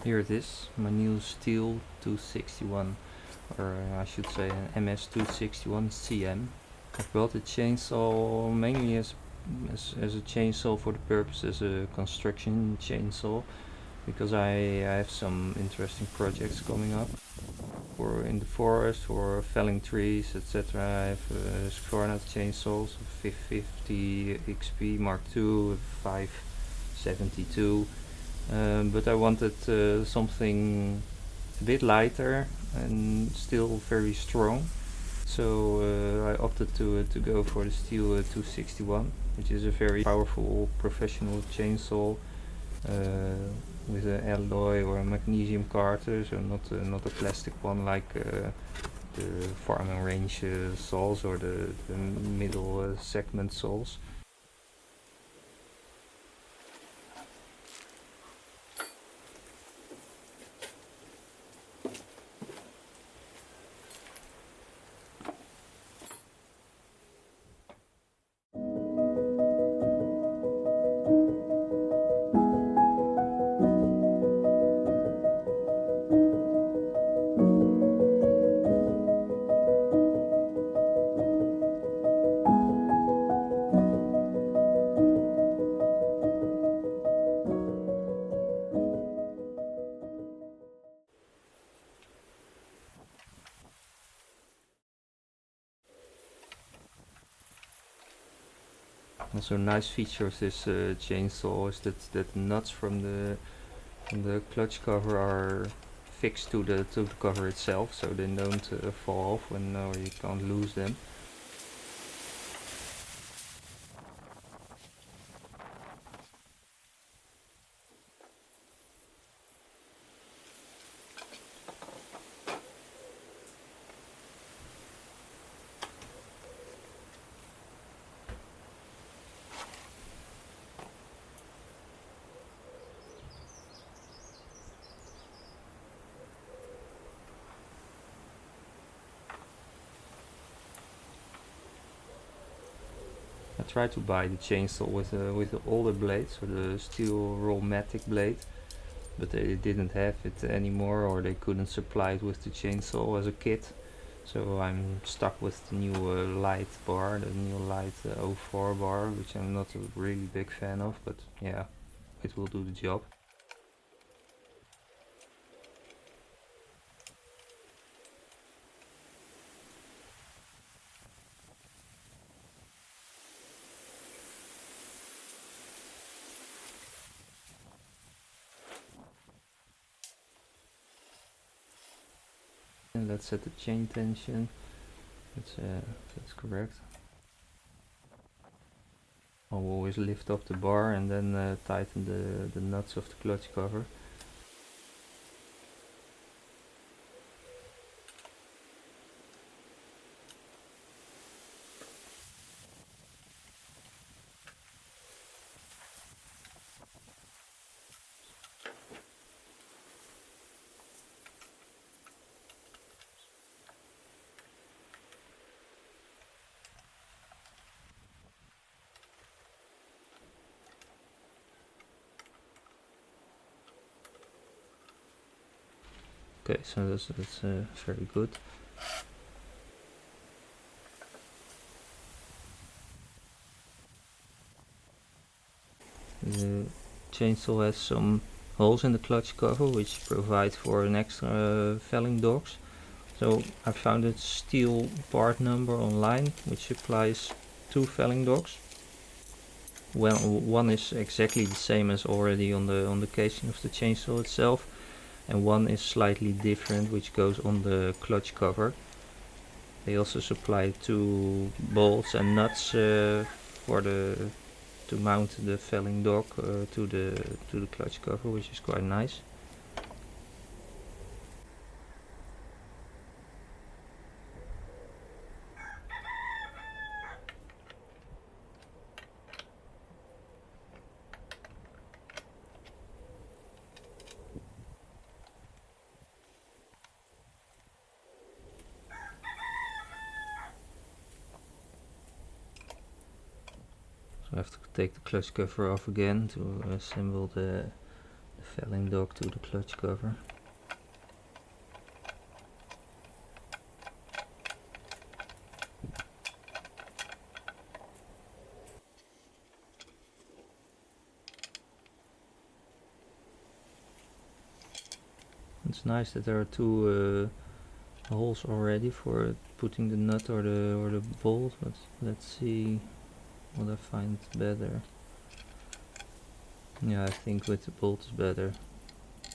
Here it is, my new Stihl 261, or I should say an MS261 C-M. I bought the chainsaw mainly as a chainsaw for the purpose as a construction chainsaw, because I have some interesting projects coming up for in the forest for felling trees, etc. I have Husqvarna chainsaws, 550 XP Mark II, 572. But I wanted something a bit lighter and still very strong. So I opted to go for the Stihl 261, which is a very powerful professional chainsaw with an alloy or a magnesium carter, so not a plastic one like the farm and range saws or the middle segment saws. Also, a nice feature of this chainsaw is that the nuts from the clutch cover are fixed to the cover itself, so they don't fall off when you can't lose them. I tried to buy the chainsaw with the older blade, so the Stihl Rollmatic blade, but they didn't have it anymore, or they couldn't supply it with the chainsaw as a kit. So I'm stuck with the new light bar, the new light 04 bar, which I'm not a really big fan of, but yeah, it will do the job. And let's set the chain tension. That's correct. I'll always lift up the bar and then tighten the nuts of the clutch cover. Okay, so that's very good. The chainsaw has some holes in the clutch cover which provide for an extra felling dogs. So I found a Stihl part number online which supplies 2 felling dogs. Well, one is exactly the same as already on the casing of the chainsaw itself, and one is slightly different, which goes on the clutch cover. They also supply 2 bolts and nuts for to mount the felling dog to the clutch cover, which is quite nice. So I have to take the clutch cover off again to assemble the felling dog to the clutch cover. It's nice that there are two holes already for putting the nut or the bolt, but let's see what I find better. Yeah, I think with the bolt is better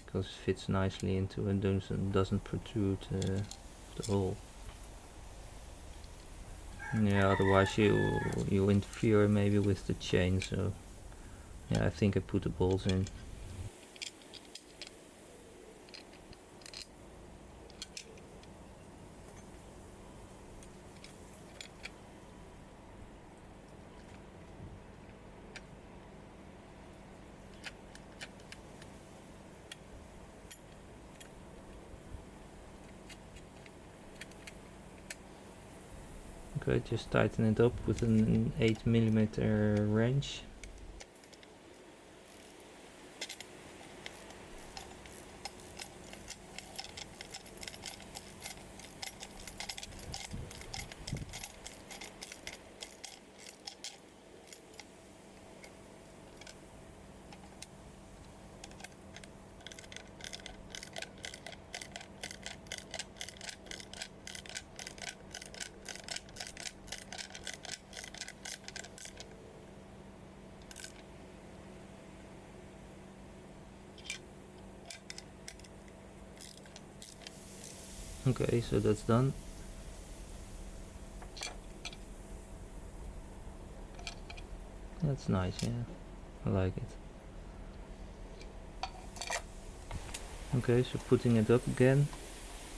because it fits nicely into it and doesn't protrude the hole. Yeah, otherwise you interfere maybe with the chain, so yeah, I think I put the bolts in. Okay, just tighten it up with an 8mm wrench. Okay, so that's done. That's nice, yeah, I like it. Okay, so putting it up again,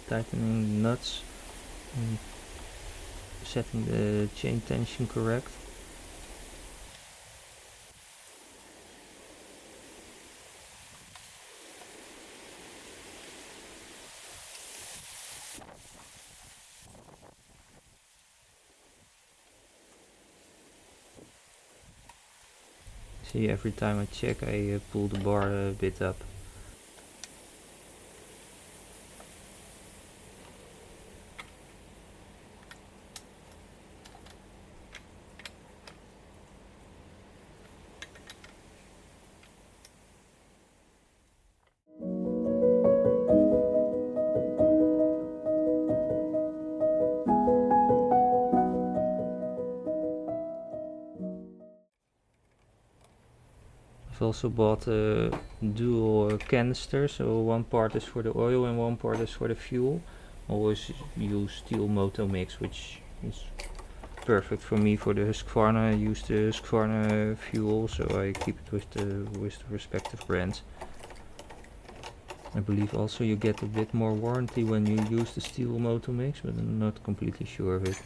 tightening the nuts and setting the chain tension correct. See, every time I check I pull the bar a bit up. I've also bought a dual canister, so one part is for the oil and one part is for the fuel. Always use Stihl Motomix, which is perfect for me for the Husqvarna. I use the Husqvarna fuel, so I keep it with the respective brands. I believe also you get a bit more warranty when you use the Stihl Motomix, but I'm not completely sure of it.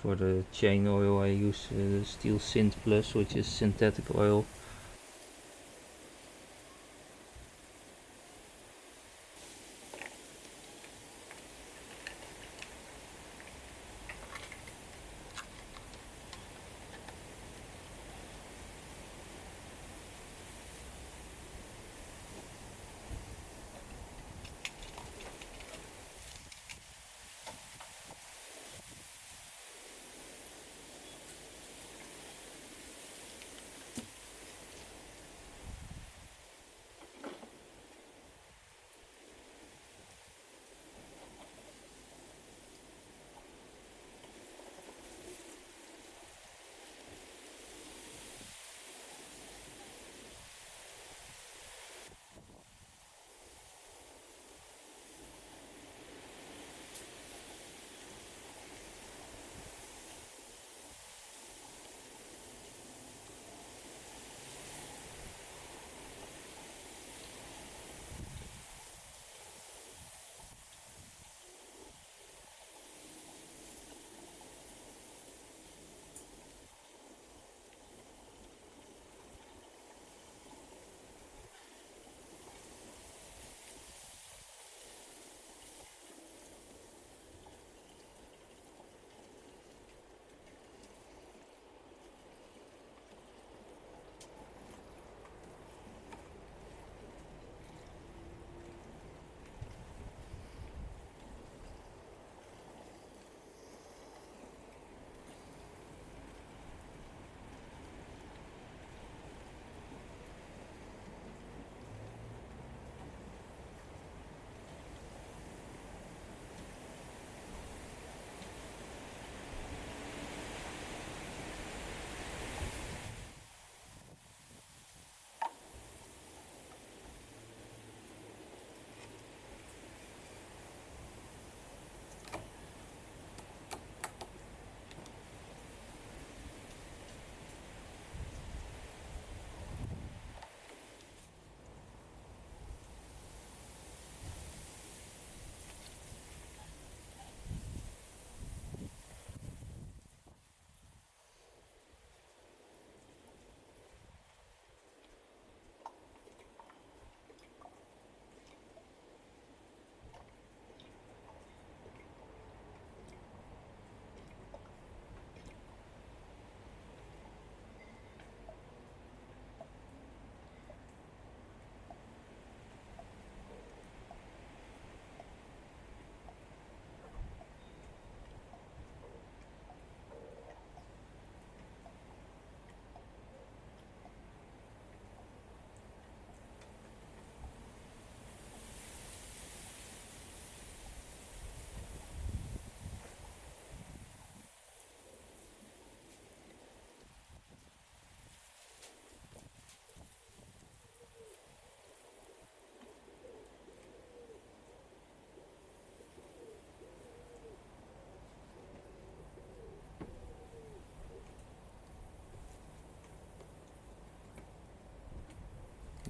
For the chain oil I use Stihl Synth Plus, which is synthetic oil.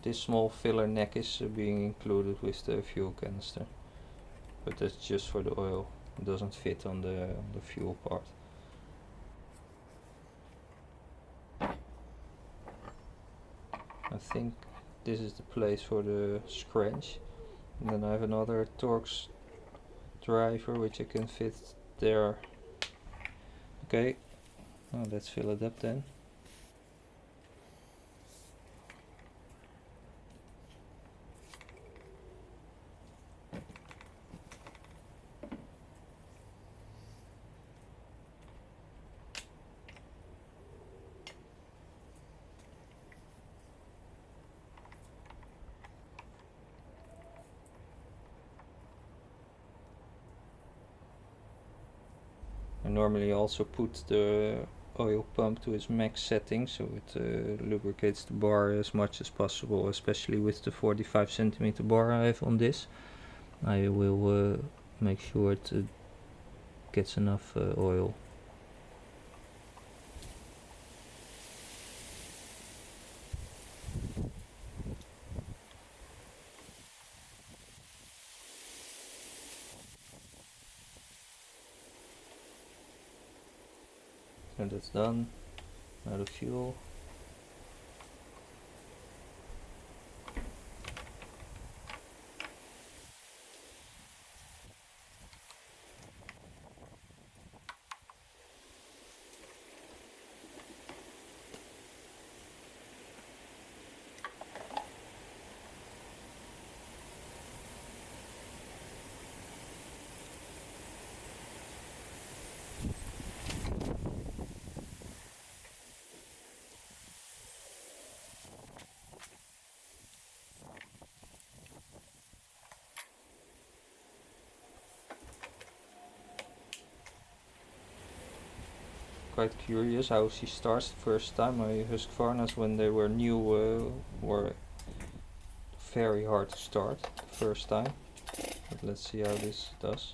this small filler neck is being included with the fuel canister, but that's just for the oil. It doesn't fit on the fuel part. I think this is the place for the scratch. And then I have another Torx driver which I can fit there. Okay, now let's fill it up then. I normally also put the oil pump to its max setting, so it lubricates the bar as much as possible, especially with the 45 centimeter bar I have on this. I will make sure it gets enough oil. So that's done. Now the fuel. Quite curious how she starts the first time. My Husqvarnas, when they were new, were very hard to start the first time. But let's see how this does.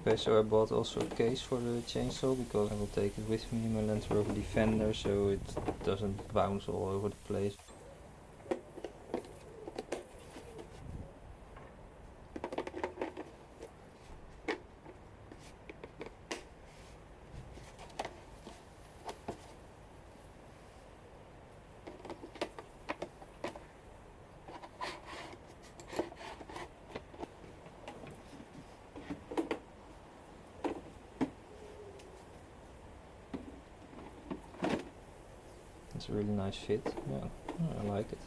Okay, so I bought also a case for the chainsaw because I will take it with me in my Land Rover Defender so it doesn't bounce all over the place. It's a really nice fit. Yeah, I like it.